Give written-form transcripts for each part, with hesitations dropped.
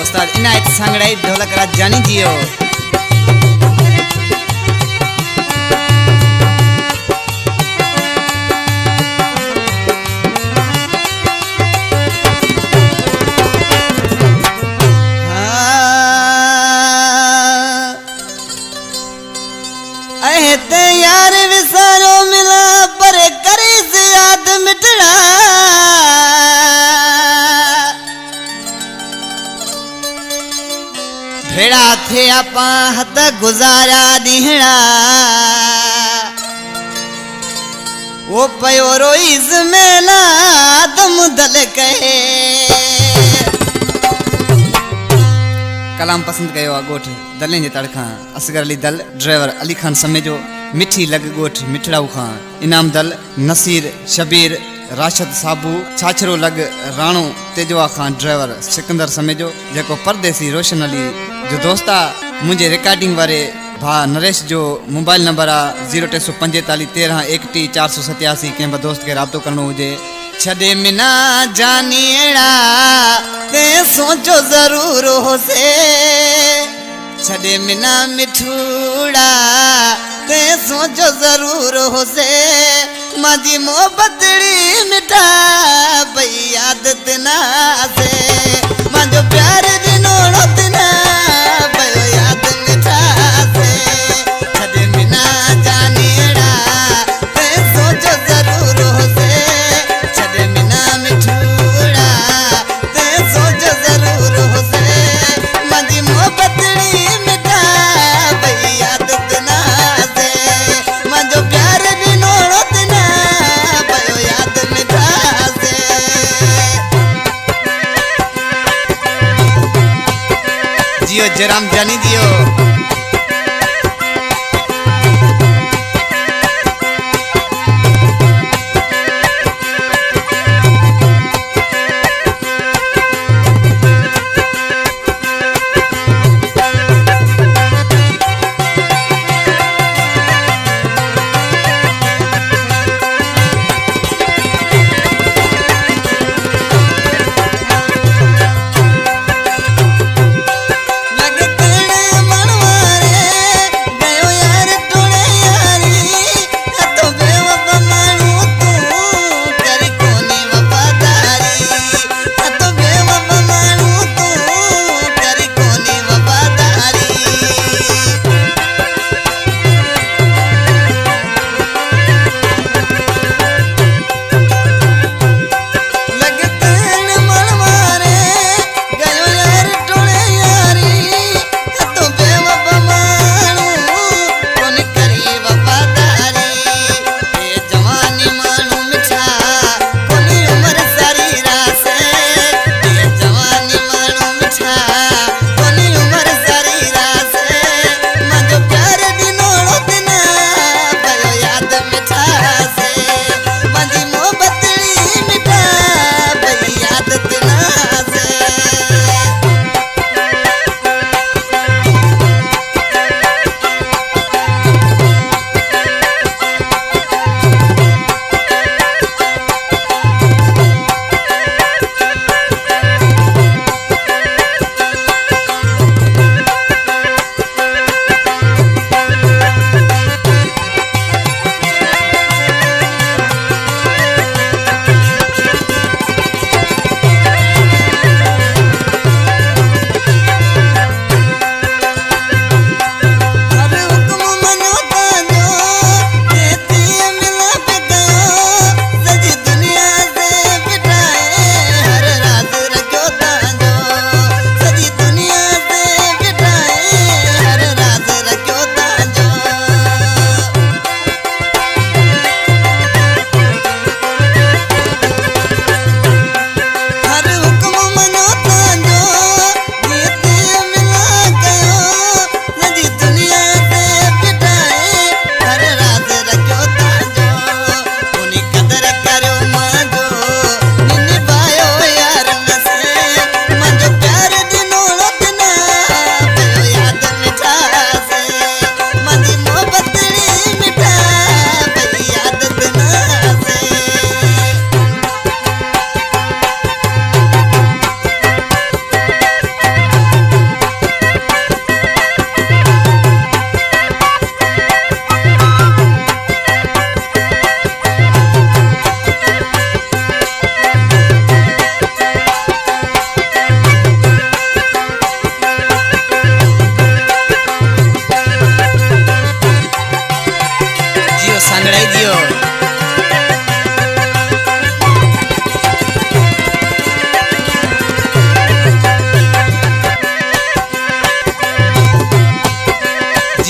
उस्ताद इनायत सांगड़ाई ढोलक राज जानी जियो। यार विसारो मिला पर करे से याद मिटना भेड़ा थे आपा हत गुजारा दीहना वो पयो रोइज मेला दम दल कहे कलाम पसंद कयो आ गोठ दलें जे तड़खा असगर अली दल ड्राइवर अली खान समेजो मिठी लग गोठ मिठड़ाऊ खां इनाम दल नसीर शबीर राशद साबू छाछरो लग राणो तेजवा खान ड्राइवर सिकंदर समेजो जेको परदेसी रोशन अली जो दोस्ता मुझे रिकॉर्डिंग वारे भा नरेश जो मोबाइल नंबर आ 0345 13 1 487 के दोस्त के राब्तो करनो हुजे। छदे मिना जानिएड़ा ते सोचो जरूर हो से छदे मिना मिठूड़ा ते सोचो जरूर हो से माजी मोहब्बतड़ी मिठा भई याद तना से माजो प्यार दिनोड़ो तना भई याद मिठा से छदे मिना जानिएड़ा ते सोचो जरूर हो से जियो जराम जानी जियो। लगे मन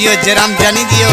जियो जयराम जानी दियो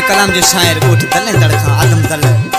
कलाम जो शायर उठ दल तड़खा आदम दल